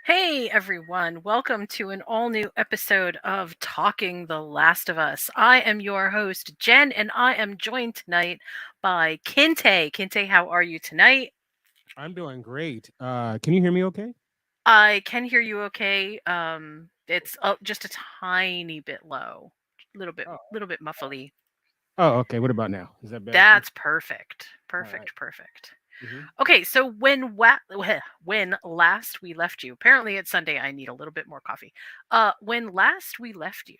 Hey everyone, welcome to an all new episode of Talking the Last of Us. I am your host, Jen, and I am joined tonight by Kinte. Kinte, how are you tonight? I'm doing great. Can you hear me okay? I can hear you okay. It's just a tiny bit low, Oh, little bit muffly. oh, okay. What about now? Is that better? That's perfect. All right. Perfect. Mm-hmm. Okay, so when last we left you, apparently it's Sunday. I need a little bit more coffee. When last we left you,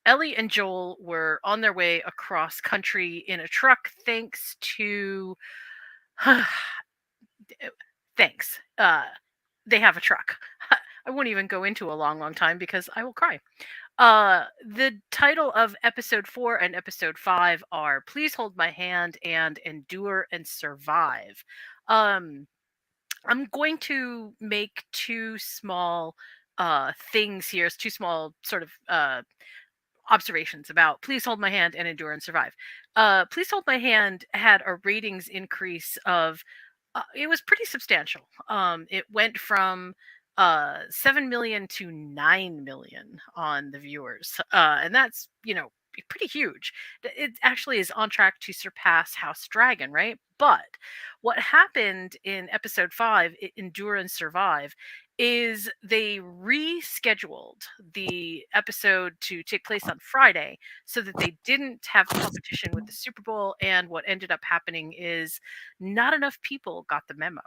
Ellie and Joel were on their way across country in a truck thanks to thanks. They have a truck. I won't even go into a long time because I will cry. The title of episode 4 and episode 5 are Please Hold My Hand and Endure and Survive. Um I'm going to make two small things here, two small sort of observations about Please Hold My Hand and Endure and Survive. Please Hold My Hand had a ratings increase of, it was pretty substantial. It went from 7 million to 9 million on the viewers. And that's, pretty huge. It actually is on track to surpass House Dragon, right? But what happened in episode 5, Endure and Survive, is they rescheduled the episode to take place on Friday so that they didn't have competition with the Super Bowl. And what ended up happening is not enough people got the memo.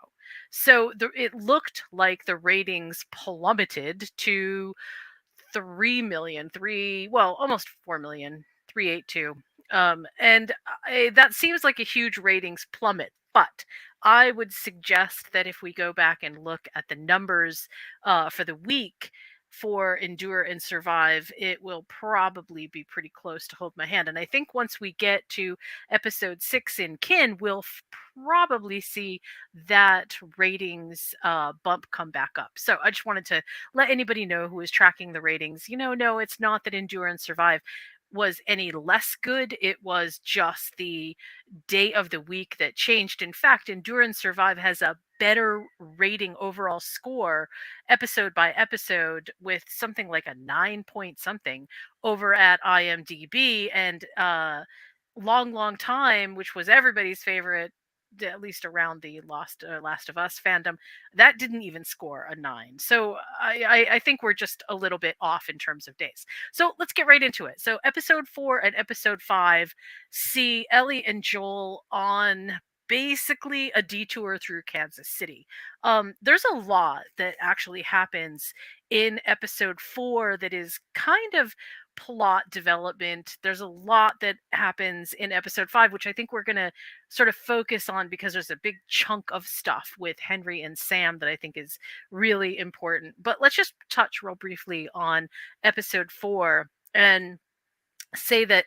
So it looked like the ratings plummeted to 3 million, well, almost 4 million, 382. And that seems like a huge ratings plummet. But I would suggest that if we go back and look at the numbers for the week for Endure and Survive, it will probably be pretty close to Hold My Hand. And I think once we get to episode 6 in Kin, we'll probably see that ratings bump come back up. So I just wanted to let anybody know who is tracking the ratings. No, it's not that Endure and Survive was any less good. It was just the day of the week that changed. In fact, Endure and Survive has a better rating overall score episode by episode with something like a 9 point something over at IMDb. And long time, which was everybody's favorite, at least around the Last of Us fandom, that didn't even score a 9. So I think we're just a little bit off in terms of days. So let's get right into it. So episode 4 and episode 5 see Ellie and Joel on basically a detour through Kansas City. There's a lot that actually happens in episode 4 that is kind of plot development. There's a lot that happens in episode 5, which I think we're going to sort of focus on because there's a big chunk of stuff with Henry and Sam that I think is really important. But let's just touch real briefly on episode 4 and say that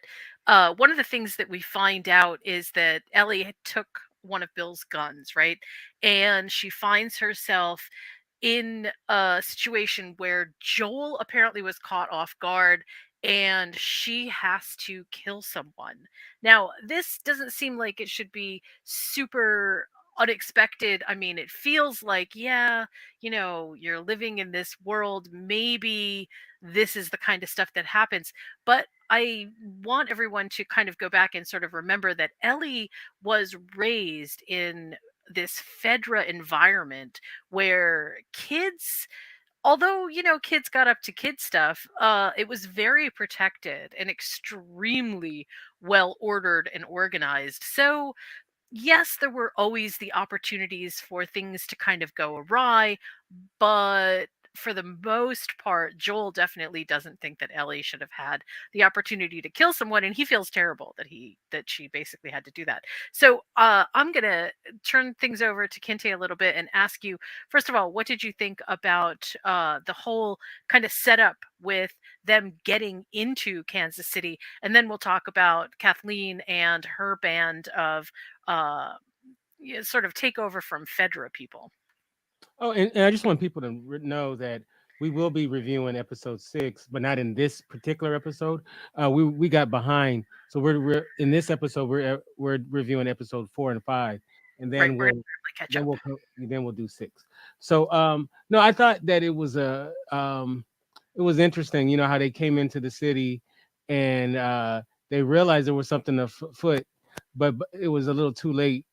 one of the things that we find out is that Ellie took one of Bill's guns, right? And she finds herself in a situation where Joel apparently was caught off guard and she has to kill someone. Now, this doesn't seem like it should be super unexpected. I mean, it feels like, yeah, you're living in this world. Maybe this is the kind of stuff that happens. But I want everyone to kind of go back and sort of remember that Ellie was raised in this Fedra environment where kids, although kids got up to kid stuff, it was very protected and extremely well ordered and organized. So yes, there were always the opportunities for things to kind of go awry, but for the most part, Joel definitely doesn't think that Ellie should have had the opportunity to kill someone, and he feels terrible that she basically had to do that. So I'm gonna turn things over to Kinte a little bit and ask you, first of all, what did you think about the whole kind of setup with them getting into Kansas City, and then we'll talk about Kathleen and her band of uh, sort of takeover from Fedra people. Oh, and I just want people to know that we will be reviewing episode 6, but not in this particular episode. We got behind, so we're in this episode we're reviewing episode 4 and 5, and Right, then we're gonna we'll catch then up. we'll do six. So no, I thought that it was interesting, you know, how they came into the city and they realized there was something afoot, but it was a little too late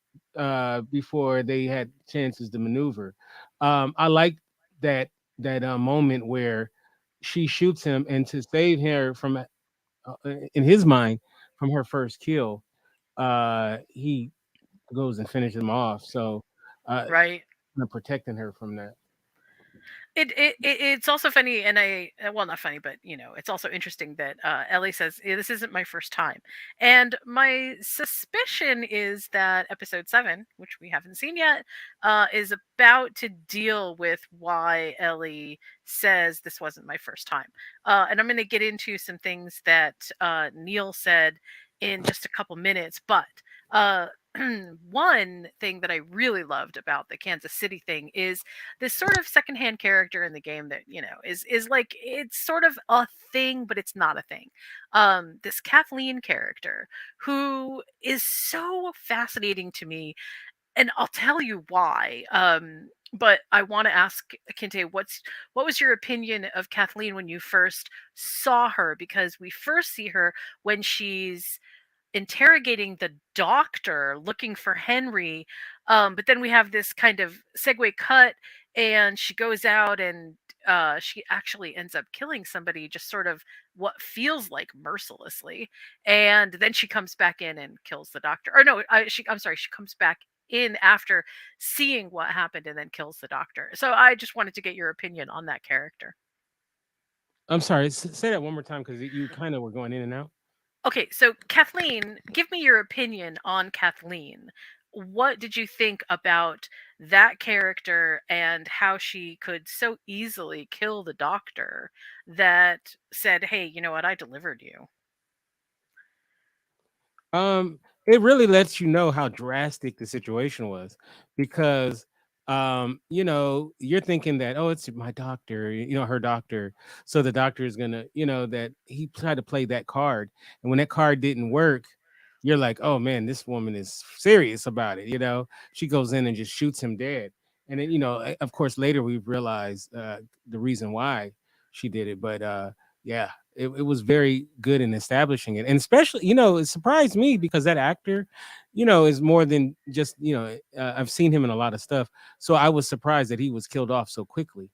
before they had chances to maneuver. I like that moment where she shoots him, and to save her from in his mind from her first kill, he goes and finishes him off. So Right. protecting her from that. It's also funny, and well, not funny, but it's also interesting that Ellie says, "Yeah, this isn't my first time," and my suspicion is that episode 7, which we haven't seen yet, is about to deal with why Ellie says this wasn't my first time. And I'm going to get into some things that Neil said in just a couple minutes, but. Uh, one thing that I really loved about the Kansas City thing is this sort of secondhand character in the game that is like, it's sort of a thing but it's not a thing. This Kathleen character who is so fascinating to me, and I'll tell you why. But I want to ask Kinte, what was your opinion of Kathleen when you first saw her, because we first see her when she's interrogating the doctor looking for Henry. But then we have this kind of segue cut, and she goes out and she actually ends up killing somebody, just sort of what feels like mercilessly. And then she comes back in and kills the doctor. Or no, I'm sorry, she comes back in after seeing what happened and then kills the doctor. So I just wanted to get your opinion on that character. I'm sorry. Say that one more time because you kind of were going in and out. Okay, so Kathleen, give me your opinion on Kathleen. What did you think about that character and how she could so easily kill the doctor that said, "Hey, you know what? I delivered you." It really lets you know how drastic the situation was because you know, you're thinking that, oh, it's my doctor, you know, her doctor. So the doctor is gonna, you know, that he tried to play that card. And when that card didn't work, you're like, oh man, this woman is serious about it, you know. She goes in and just shoots him dead. And then, you know, of course, later we realized the reason why she did it. But yeah, it was very good in establishing it, and especially, you know, it surprised me because that actor, you know, is more than just, you know, I've seen him in a lot of stuff, so I was surprised that he was killed off so quickly.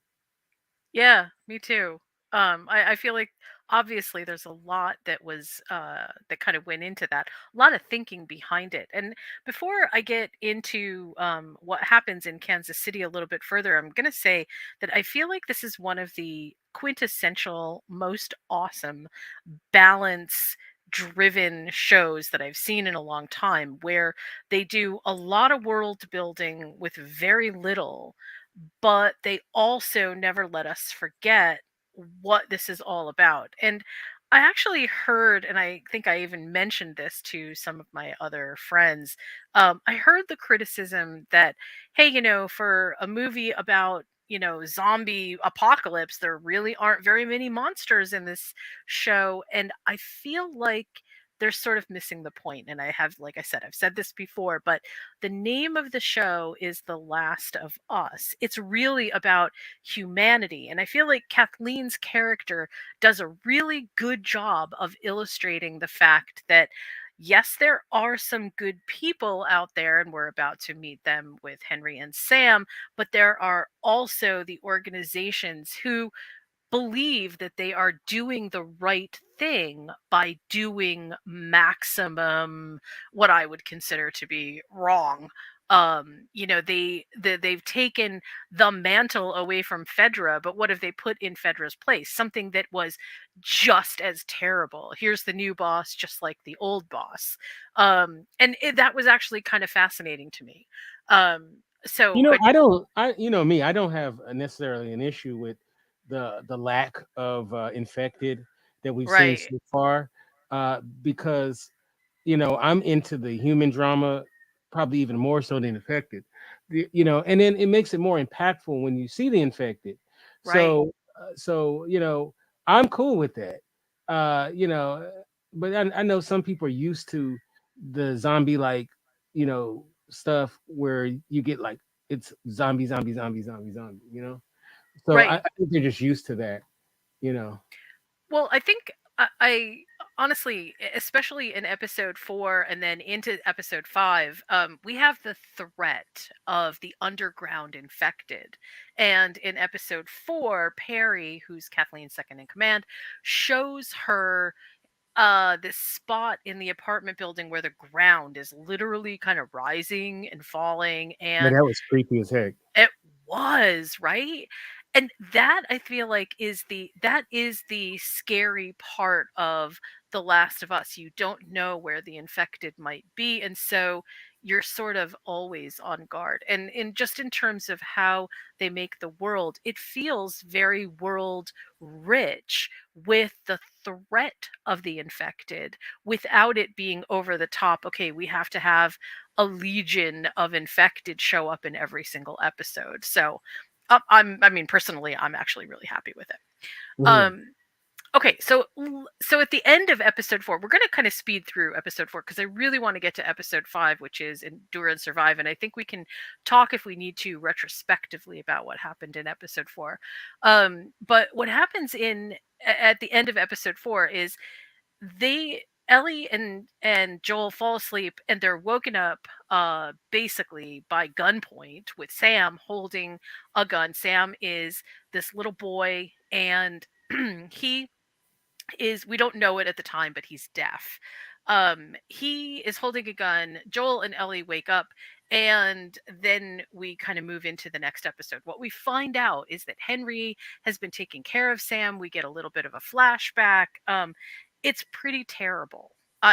Yeah, me too. I feel like obviously there's a lot that was that kind of went into that, a lot of thinking behind it. And before I get into what happens in Kansas City a little bit further, I'm gonna say that I feel like this is one of the quintessential, most awesome balance driven shows that I've seen in a long time, where they do a lot of world building with very little, but they also never let us forget what this is all about. And I actually heard, and I think I even mentioned this to some of my other friends. I heard the criticism that, hey, for a movie about, zombie apocalypse, there really aren't very many monsters in this show. And I feel like they're sort of missing the point. And I have, like I said, I've said this before, but the name of the show is The Last of Us. It's really about humanity. And I feel like Kathleen's character does a really good job of illustrating the fact that, yes, there are some good people out there, and we're about to meet them with Henry and Sam, but there are also the organizations who believe that they are doing the right thing by doing maximum what I would consider to be wrong. They've taken the mantle away from Fedra, but what have they put in Fedra's place? Something that was just as terrible. Here's the new boss, just like the old boss. That was actually kind of fascinating to me. You So, know, I don't, I, you know, me, I don't have necessarily an issue with the lack of infected that we've seen right, so far, because you know, I'm into the human drama probably even more so than infected. You know, and then it makes it more impactful when you see the infected. right. So you know, I'm cool with that. You know, but I know some people are used to the zombie like, you know, stuff where you get like it's zombie, zombie, zombie, zombie, zombie. You know, so Right. I think they're just used to that. You know, Well, I think I honestly, especially in episode 4 and then into episode 5, we have the threat of the underground infected. And in episode 4, Perry, who's Kathleen's second in command, shows her this spot in the apartment building where the ground is literally kind of rising and falling, man, and that was creepy as heck. it was, right? And that I feel like is the scary part of The Last of Us. You don't know where the infected might be, and so you're sort of always on guard. And in just in terms of how they make the world, it feels very world rich with the threat of the infected without it being over the top. Okay, we have to have a legion of infected show up in every single episode. So, I mean, personally, I'm actually really happy with it. Mhm. Um, okay, so at the end of episode 4, we're going to kind of speed through episode 4 because I really want to get to episode 5, which is endure and survive, and I think we can talk if we need to retrospectively about what happened in episode 4. But what happens at the end of episode 4 is they Ellie and Joel fall asleep and they're woken up basically by gunpoint with Sam holding a gun. Sam is this little boy and he is we don't know it at the time, but he's deaf. He is holding a gun. Joel and Ellie wake up, and then we kind of move into the next episode. What we find out is that Henry has been taking care of Sam. We get a little bit of a flashback. It's pretty terrible.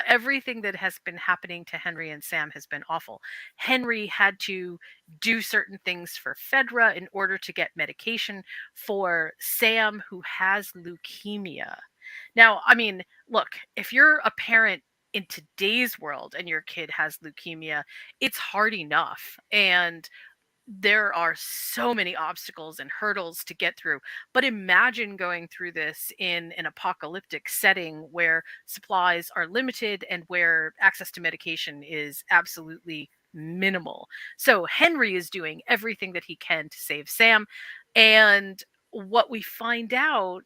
Everything that has been happening to Henry and Sam has been awful. Henry had to do certain things for Fedra in order to get medication for Sam, who has leukemia. Now, I mean, look, if you're a parent in today's world and your kid has leukemia, it's hard enough. And there are so many obstacles and hurdles to get through. But imagine going through this in an apocalyptic setting where supplies are limited and where access to medication is absolutely minimal. So Henry is doing everything that he can to save Sam. And what we find out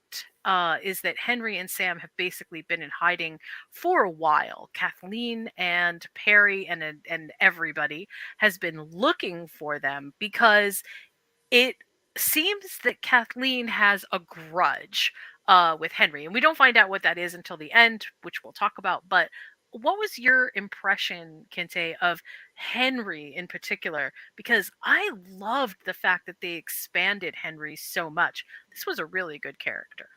is that Henry and Sam have basically been in hiding for a while. Kathleen and Perry and everybody has been looking for them because it seems that Kathleen has a grudge with Henry. And we don't find out what that is until the end, which we'll talk about. But what was your impression, Kinte, of Henry in particular? Because I loved the fact that they expanded Henry so much. This was a really good character.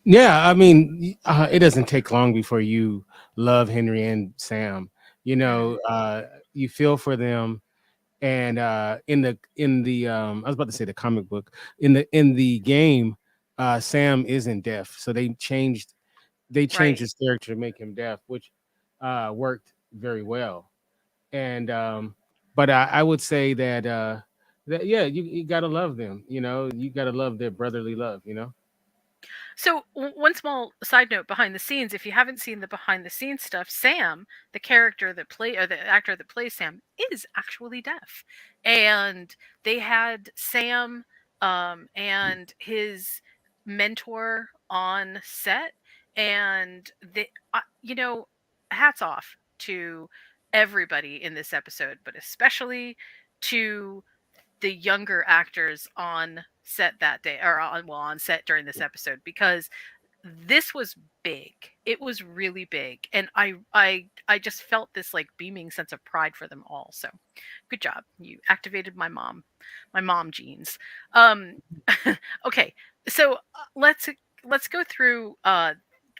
Yeah, I mean, it doesn't take long before you love Henry and Sam. You Hmm. know, you feel for them, and in the I was about to say the comic book, in the game, Sam isn't deaf, so they changed Right. his character to make him deaf, which worked very well. And but I would say that yeah, you gotta love them. You know, you gotta love their brotherly love. You know. So, one small side note behind the scenes, if you haven't seen the behind the scenes stuff, Sam, the character that play or the actor that plays Sam, is actually deaf. And they had Sam and his mentor on set, and you know, hats off to everybody in this episode, but especially to the younger actors on set that day, or on set during this episode, because this was big. It was really big, and I just felt this like beaming sense of pride for them all. So good job, you activated my mom genes. um okay, so let's go through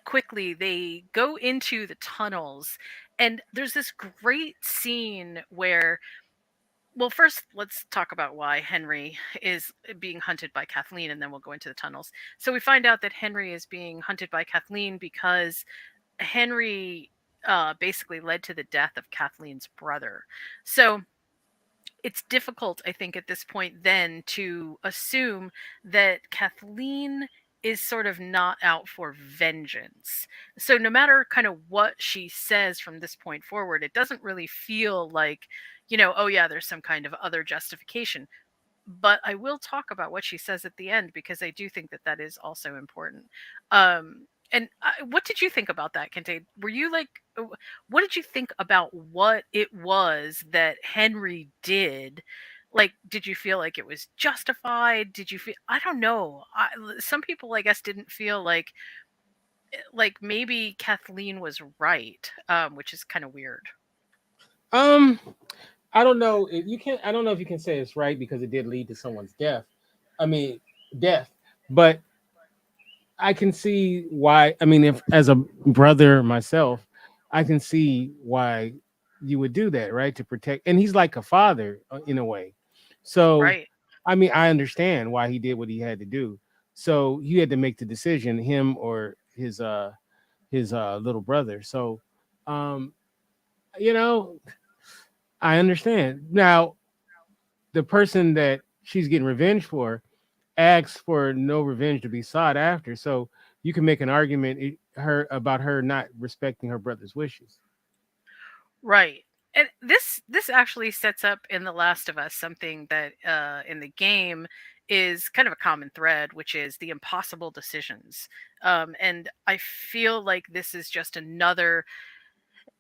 quickly. They go into the tunnels, and there's this great scene where, well, first, let's talk about why Henry is being hunted by Kathleen, and then we'll go into the tunnels. So we find out that Henry is being hunted by Kathleen because Henry basically led to the death of Kathleen's brother. So it's difficult, I think, at this point then to assume that Kathleen is sort of not out for vengeance. So no matter kind of what she says from this point forward, it doesn't really feel like oh yeah, there's some kind of other justification. But I will talk about what she says at the end because I do think that that is also important. And what did you think about that, Kente? Were you like, what did you think about what it was that Henry did? Like, did you feel like it was justified? Did you feel, I don't know. Some people, I guess, didn't feel like maybe Kathleen was right, which is kind of weird. Um, I don't know if you can. I don't know if you can say it's right because it did lead to someone's death. I mean, death. But I can see why. I mean, if as a brother myself, I can see why you would do that, right? To protect. And he's like a father in a way. So, Right. I mean, I understand why he did what he had to do. So you had to make the decision, him or his little brother. So, um, you know, I understand now the person that she's getting revenge for asks for no revenge to be sought after. So you can make an argument her about her not respecting her brother's wishes. Right. And this actually sets up in The Last of Us something that in the game is kind of a common thread, which is the impossible decisions. And I feel like this is just another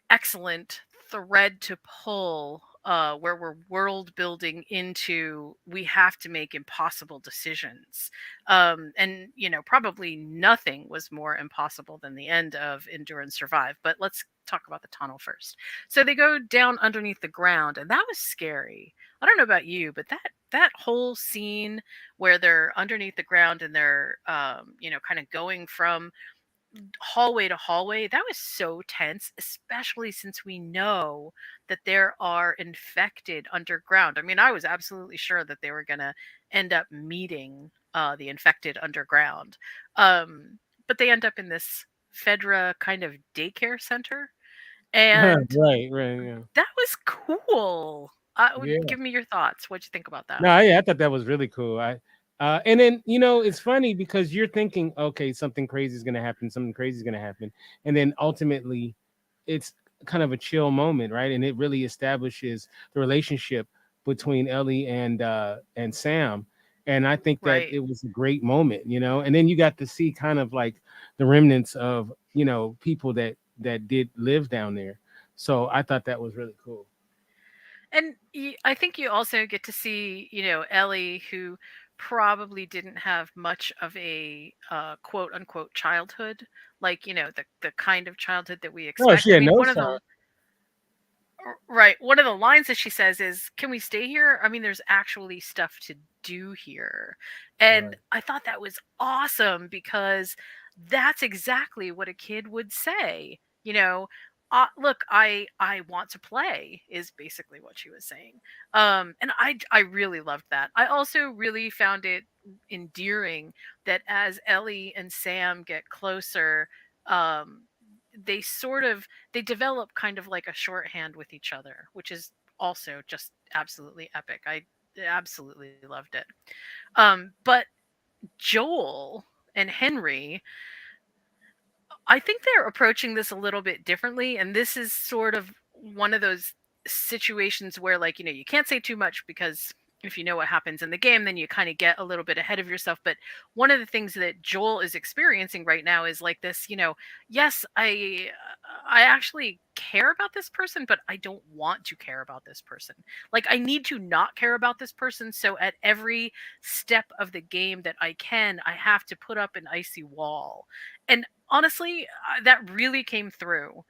excellent thread to pull, where we're world building into we have to make impossible decisions. And probably nothing was more impossible than the end of Endure and Survive. But let's talk about the tunnel first. So they go down underneath the ground, and that was scary. I don't know about you, but that whole scene where they're underneath the ground and they're kind of going from hallway to hallway, that was so tense, especially since we know that there are infected underground. I mean, I was absolutely sure that they were going to end up meeting the infected underground. But they end up in this Fedra kind of daycare center. And Right, right, yeah. that was cool. Yeah. Give me your thoughts. What'd you think about that? No, yeah, I thought that was really cool. And then it's funny because you're thinking, okay, something crazy is gonna happen, something crazy is gonna happen, and then ultimately, it's kind of a chill moment, right? And it really establishes the relationship between Ellie and Sam, and I think that Right. it was a great moment, And then you got to see kind of like the remnants of people that did live down there. So I thought that was really cool. And I think you also get to see, Ellie, who probably didn't have much of a quote unquote childhood, like, the kind of childhood that we No, expect. she I had mean, no child. right, one of the lines that she says is, "Can we stay here? I mean, there's actually stuff to do here." And Right. I thought that was awesome because that's exactly what a kid would say. Look, I want to play is basically what she was saying. And I really loved that. I also really found it endearing that as Ellie and Sam get closer, um they develop kind of like a shorthand with each other, which is also just absolutely epic. I absolutely loved it. But Joel and Henry, I think they're approaching this a little bit differently, and this is sort of one of those situations where, like, you can't say too much because if you know what happens in the game, then you kind of get a little bit ahead of yourself. But one of the things that Joel is experiencing right now is like this, yes, I actually care about this person, but I don't want to care about this person. Like, I need to not care about this person, so at every step of the game that I have to put up an icy wall. And honestly, that really came through,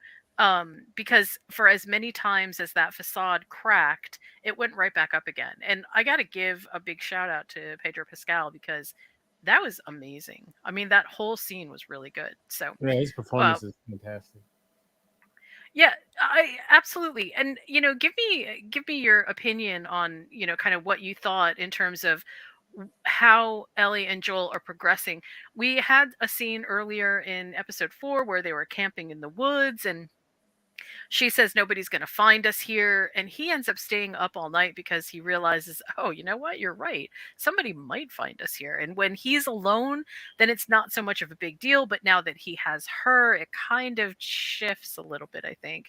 because for as many times as that facade cracked, it went right back up again. And I got to give a big shout out to Pedro Pascal because that was amazing. I mean, that whole scene was really good. So, Yeah, his uh, performance is fantastic. yeah, I absolutely. And give me your opinion on, kind of what you thought in terms of how Ellie and Joel are progressing. We had a scene earlier in episode 4 where they were camping in the woods, and She says nobody's going to find us here, and he ends up staying up all night because he realizes, oh, you know what, you're right, somebody might find us here. And when he's alone, then it's not so much of a big deal, but now that he has her, it kind of shifts a little bit, I think.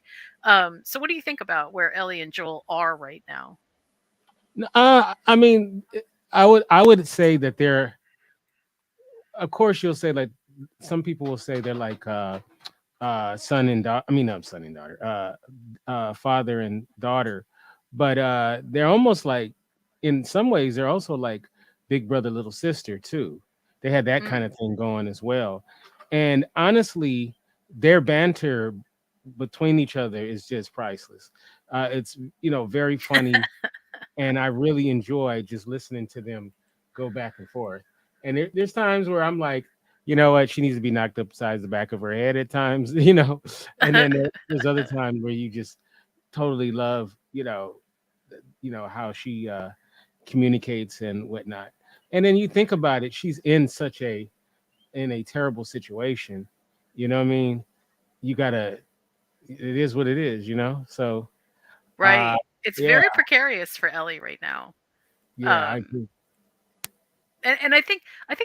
So what do you think about where Ellie and Joel are right now? I mean, I would say that they're. Of course, you'll say like some people will say they're like son and daughter. I mean, not son and daughter. Father and daughter, but they're almost like, in some ways, they're also like big brother, little sister too. They had that kind Mm. of thing going as well, and honestly, their banter between each other is just priceless. It's very funny, and I really enjoy just listening to them go back and forth. And there's times where I'm like, you know what, she needs to be knocked upside the back of her head at times, and then there's other times where you just totally love, how she communicates and whatnot. And then you think about it, she's in a terrible situation. You know what I mean? You gotta. It is what it is. So, uh, Right. It's yeah, very precarious for Ellie right now. yeah, I Um, agree. and I think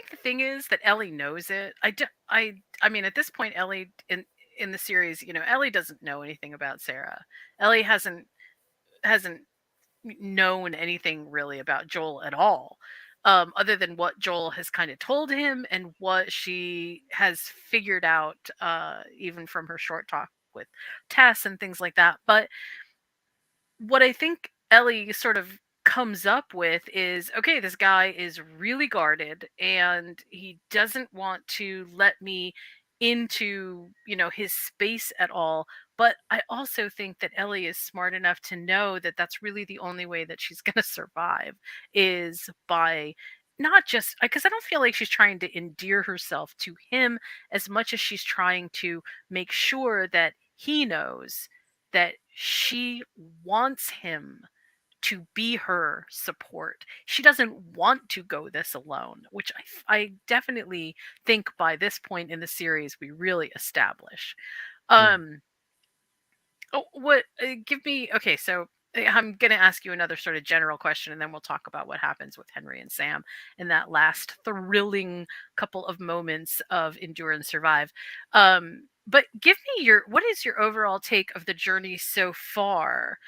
the thing is that Ellie knows it. I mean, at this point, Ellie in the series, Ellie doesn't know anything about Sarah. Ellie hasn't known anything really about Joel at all, other than what Joel has kind of told him and what she has figured out, even from her short talk with Tess and things like that. But what I think Ellie sort of comes up with is, okay, this guy is really guarded and he doesn't want to let me into, his space at all. But I also think that Ellie is smart enough to know that that's really the only way that she's going to survive is by not just because I don't feel like she's trying to endear herself to him as much as she's trying to make sure that he knows that she wants him to be her support. She doesn't want to go this alone, which I definitely think by this point in the series we really establish. Mm. Um, Oh, what? Give me. Okay, so I'm going to ask you another sort of general question, and then we'll talk about what happens with Henry and Sam in that last thrilling couple of moments of endure and survive. But give me your. What is your overall take of the journey so far?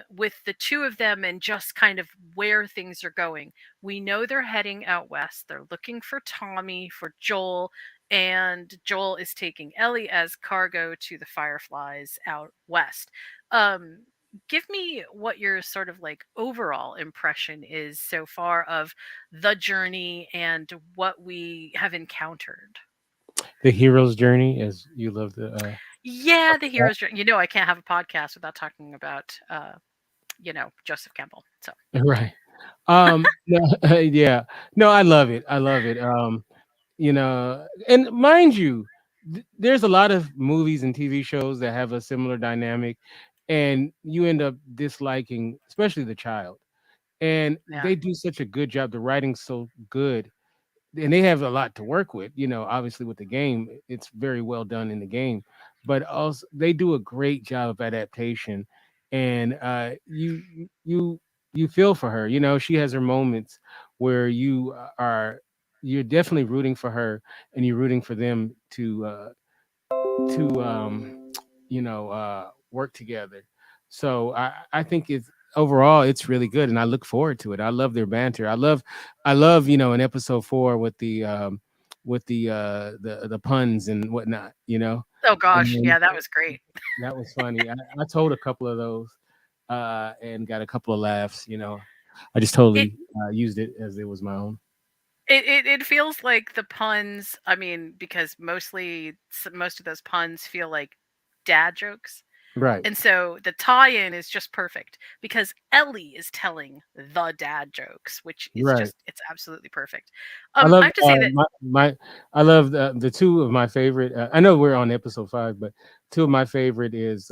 With the two of them and just kind of where things are going. We know they're heading out west. They're looking for Tommy, for Joel, and Joel is taking Ellie as cargo to the Fireflies out west. Um, Give me what your sort of like overall impression is so far of the journey and what we have encountered. The hero's journey, as you love to Yeah, talk the about. hero's journey. I can't have a podcast without talking about, Joseph Campbell. So Right. No, yeah. No, I love it. I love it. And mind you, there's a lot of movies and TV shows that have a similar dynamic, and you end up disliking, especially the child. And yeah. they do such a good job. The writing's so good, and they have a lot to work with. Obviously with the game, it's very well done in the game, but also they do a great job of adaptation, and you feel for her. She has her moments where you're definitely rooting for her, and you're rooting for them to work together. So I think it's overall it's really good, and I look forward to it. I love their banter. I love in episode 4 with the puns and whatnot. Oh And gosh, then yeah, that was great. that was funny. I told a couple of those and got a couple of laughs. I just It totally used it as it was my own. it feels like the puns. I mean, because most of those puns feel like dad jokes. Right. And so the tie-in is just perfect because Ellie is telling the dad jokes, which is Right. just it's absolutely perfect. I I love have to say that my I love the two of my favorite. I know we're on episode 5, but two of my favorite is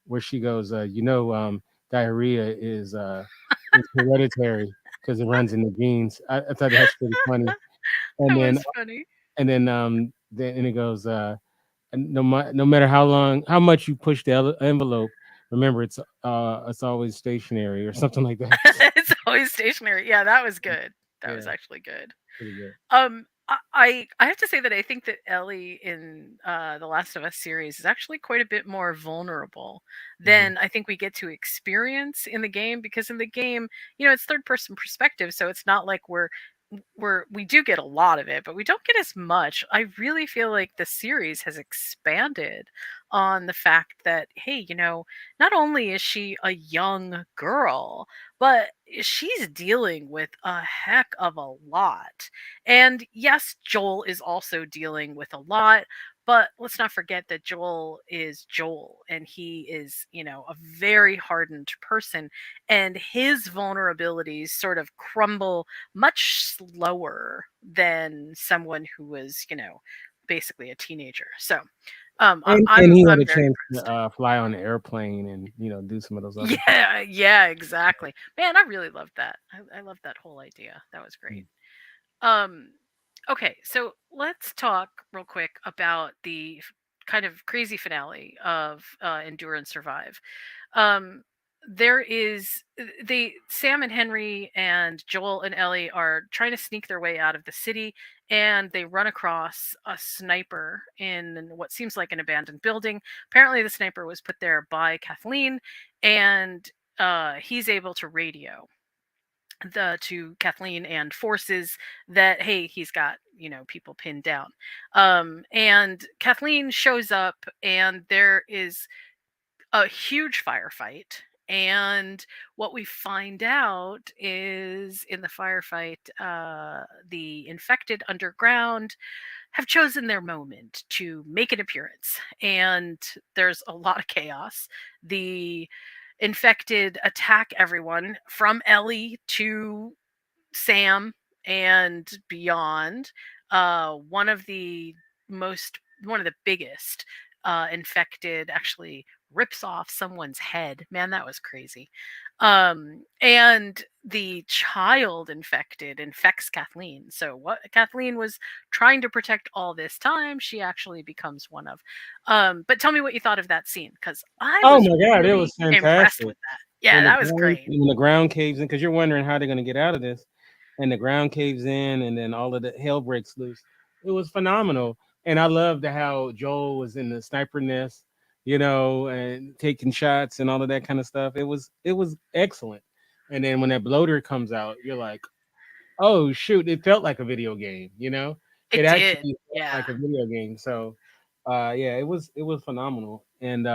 where she goes, diarrhea is hereditary because it runs in the genes. I thought that's pretty funny. And that then was funny. and then it goes, And no matter how long, how much you push the envelope, remember it's always stationary or something like that. It's always stationary. Yeah, that was good. That was Yeah, actually good. pretty good. I have to say that I think that Ellie in the Last of Us series is actually quite a bit more vulnerable Hmm. than I think we get to experience in the game, because in the game, it's third person perspective, so it's not like we do get a lot of it, but we don't get as much. I really feel like the series has expanded on the fact that, hey, not only is she a young girl, but she's dealing with a heck of a lot. And yes, Joel is also dealing with a lot, but let's not forget that Joel is Joel, and he is, a very hardened person, and his vulnerabilities sort of crumble much slower than someone who was, basically a teenager. So, And he had I'm a very chance to impressed. fly on the airplane and do some of those other things. Yeah, yeah, exactly. Man, I really loved that. I loved that whole idea. That was great. Um, okay, so let's talk real quick about the kind of crazy finale of Endure and Survive. Um, there is they Sam and Henry and Joel and Ellie are trying to sneak their way out of the city, and they run across a sniper in what seems like an abandoned building. Apparently, the sniper was put there by Kathleen, and he's able to radio the to Kathleen and forces that, hey, he's got, people pinned down. And Kathleen shows up, and there is a huge firefight. And what we find out is, in the firefight, the infected underground have chosen their moment to make an appearance. And there's a lot of chaos. The infected attack everyone from Ellie to Sam and beyond. One of the one of the biggest infected actually rips off someone's head. Man, that was crazy. And the child infected infects Kathleen. So what Kathleen was trying to protect all this time, she actually becomes one of. But tell me what you thought of that scene, because I Oh was my god, it really was impressed fantastic with that. Yeah, that was great. when the ground caves in because you're wondering how they're going to get out of this, and the ground caves in, and then all of the hell breaks loose. It was phenomenal, and I loved how Joel was in the sniper nest, and taking shots and all of that kind of stuff. It was excellent. And then when that bloater comes out, you're like, oh shoot, it felt like a video game. It It did. actually felt Yeah. like a video game. So, yeah, it was phenomenal. And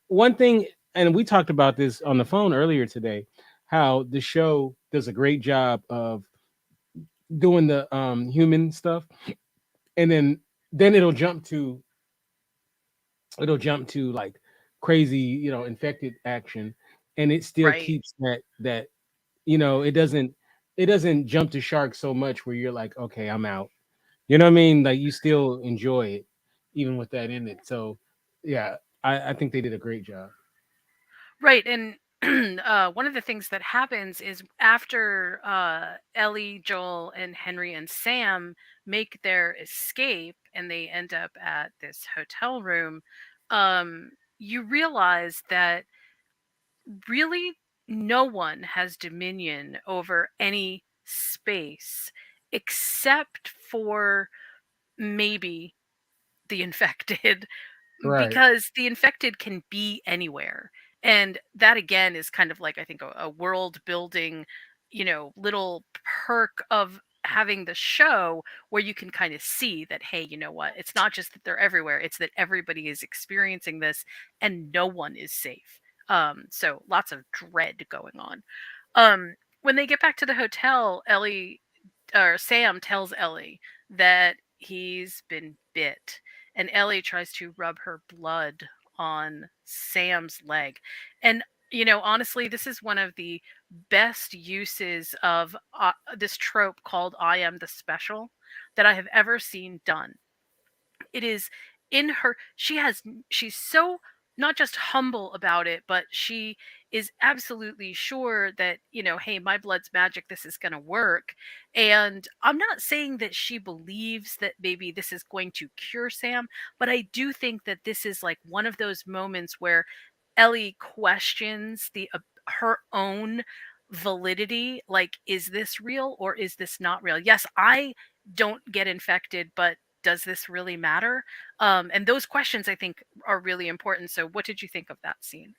one thing, and we talked about this on the phone earlier today, how the show does a great job of doing the human stuff, and then it'll jump to like crazy, infected action, and it still Right. keeps that it doesn't jump to sharks so much where you're like, okay, I'm out. You know what I mean? Like you still enjoy it even with that in it. So yeah, I think they did a great job. Right, and one of the things that happens is, after Ellie, Joel, and Henry and Sam make their escape, and they end up at this hotel room, you realize that really no one has dominion over any space except for maybe the infected, Right. because the infected can be anywhere. And that again is kind of like, I think, a world building, little perk of having the show, where you can kind of see that, hey, you know what, it's not just that they're everywhere, it's that everybody is experiencing this, and no one is safe. So lots of dread going on. When they get back to the hotel, Ellie, or Sam, tells Ellie that he's been bit, and Ellie tries to rub her blood on Sam's leg. And, honestly, this is one of the best uses of this trope called "I am the special" that I have ever seen done. It is in her. She's so not just humble about it, but she is absolutely sure that, hey, my blood's magic, this is going to work. And I'm not saying that she believes that maybe this is going to cure Sam, but I do think that this is like one of those moments where Ellie questions her own validity. Like, is this real or is this not real? Yes, I don't get infected, but does this really matter? And those questions I think are really important. So, what did you think of that scene?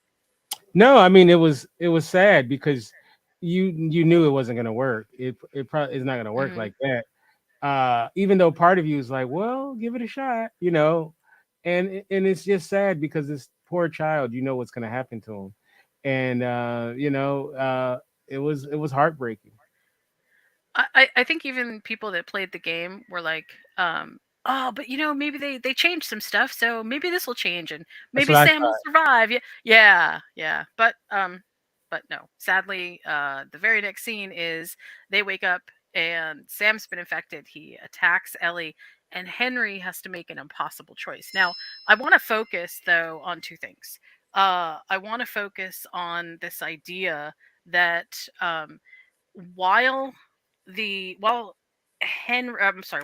No, I mean it was sad because you knew it wasn't gonna work. It probably is not gonna work Hmm. like that. Even though part of you is like, well, give it a shot, and it's just sad because this poor child, you know what's gonna happen to him, and it was heartbreaking. I think even people that played the game were like, oh, but maybe they changed some stuff, so maybe this will change, and That's maybe what I Sam will thought. survive. Yeah, yeah, yeah. But no. Sadly, the very next scene is they wake up and Sam's been infected. He attacks Ellie, and Henry has to make an impossible choice. Now, I want to focus though on two things. I want to focus on this idea that while while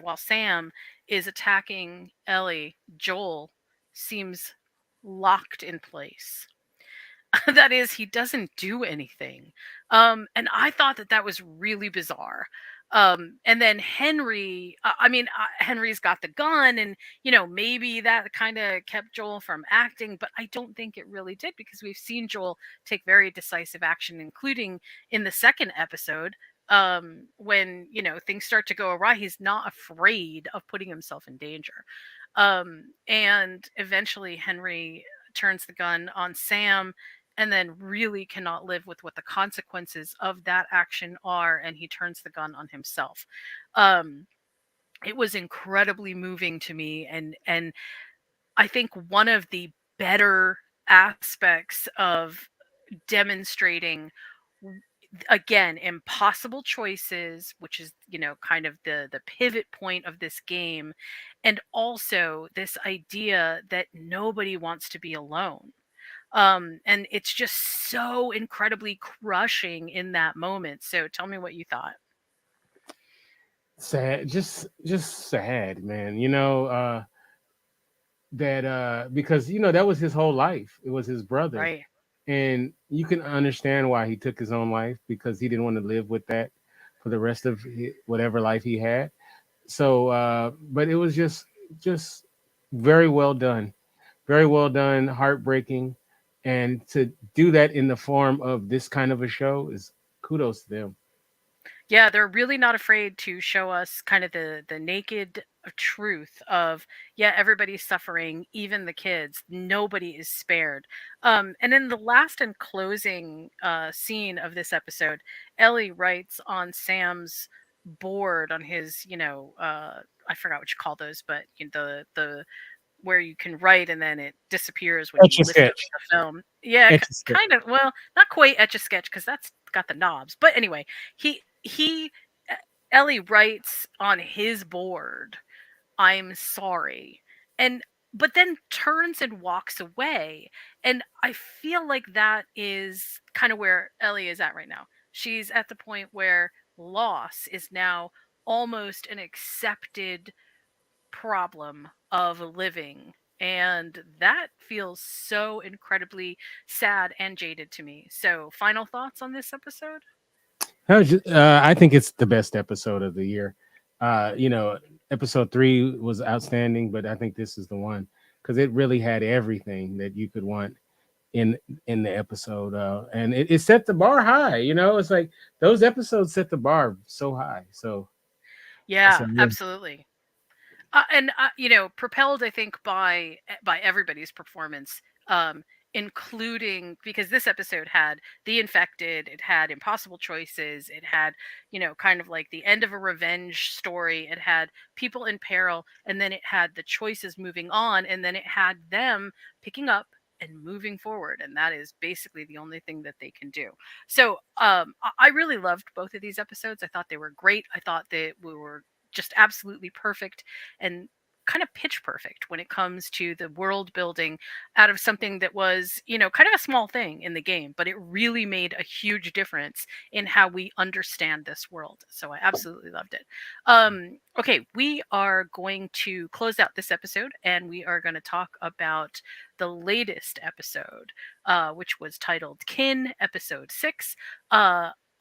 while Sam is attacking Ellie, Joel seems locked in place. That is, he doesn't do anything. And I thought that that was really bizarre. And then Henry's got the gun, and maybe that kind of kept Joel from acting, but I don't think it really did, because we've seen Joel take very decisive action, including in the second episode. When things start to go awry, he's not afraid of putting himself in danger. And eventually Henry turns the gun on Sam, and then really cannot live with what the consequences of that action are, and he turns the gun on himself. um it was incredibly moving to me, and I think one of the better aspects of demonstrating, again, impossible choices, which is kind of the pivot point of this game, and also this idea that nobody wants to be alone. And it's just so incredibly crushing in that moment. So tell me what you thought. Sad, just sad, man. That because that was his whole life. It was his brother, Right. and you can understand why he took his own life because he didn't want to live with that for the rest of whatever life he had. So, but it was just very well done, very well done, heartbreaking, and to do that in the form of this kind of a show is kudos to them. Yeah, they're really not afraid to show us kind of the naked truth of, yeah, everybody's suffering, even the kids. Nobody is spared. And in the last and closing scene of this episode, Ellie writes on Sam's board, on his, I forgot what you call those, but the where you can write and then it disappears when Etch you a lift up sketch, the film. Yeah, etch a sketch. kind of. Well, not quite Etch a Sketch, because that's got the knobs. But anyway, he E- Ellie writes on his board, "I'm sorry," and but then turns and walks away. And I feel like that is kind of where Ellie is at right now. She's at the point where loss is now almost an accepted problem of living. And that feels so incredibly sad and jaded to me. So, final thoughts on this episode? I think it's the best episode of the year. Uh, you know, episode 3 was outstanding, but I think this is the one because it really had everything that you could want in in the episode, and it set the bar high. It's like those episodes set the bar so high. So Yeah, yeah. absolutely. And propelled, I think, by everybody's performance, um, including, because this episode had the infected, it had impossible choices, it had kind of like the end of a revenge story, it had people in peril, and then it had the choices moving on, and then it had them picking up and moving forward, and that is basically the only thing that they can do. So I really loved both of these episodes. I thought they were great. I thought they we were just absolutely perfect. And kind of pitch perfect when it comes to the world building out of something that was, kind of a small thing in the game, but it really made a huge difference in how we understand this world. So I absolutely loved it. Okay, we are going to close out this episode and we are going to talk about the latest episode, which was titled Kin, episode 6.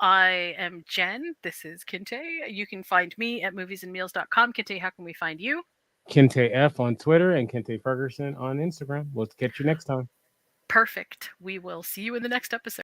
I am Jen. This is Kinte. You can find me at moviesandmeals.com. Kinte, how can we find you? Kente F on Twitter and Kente Ferguson on Instagram. We'll catch you next time. Perfect. We will see you in the next episode.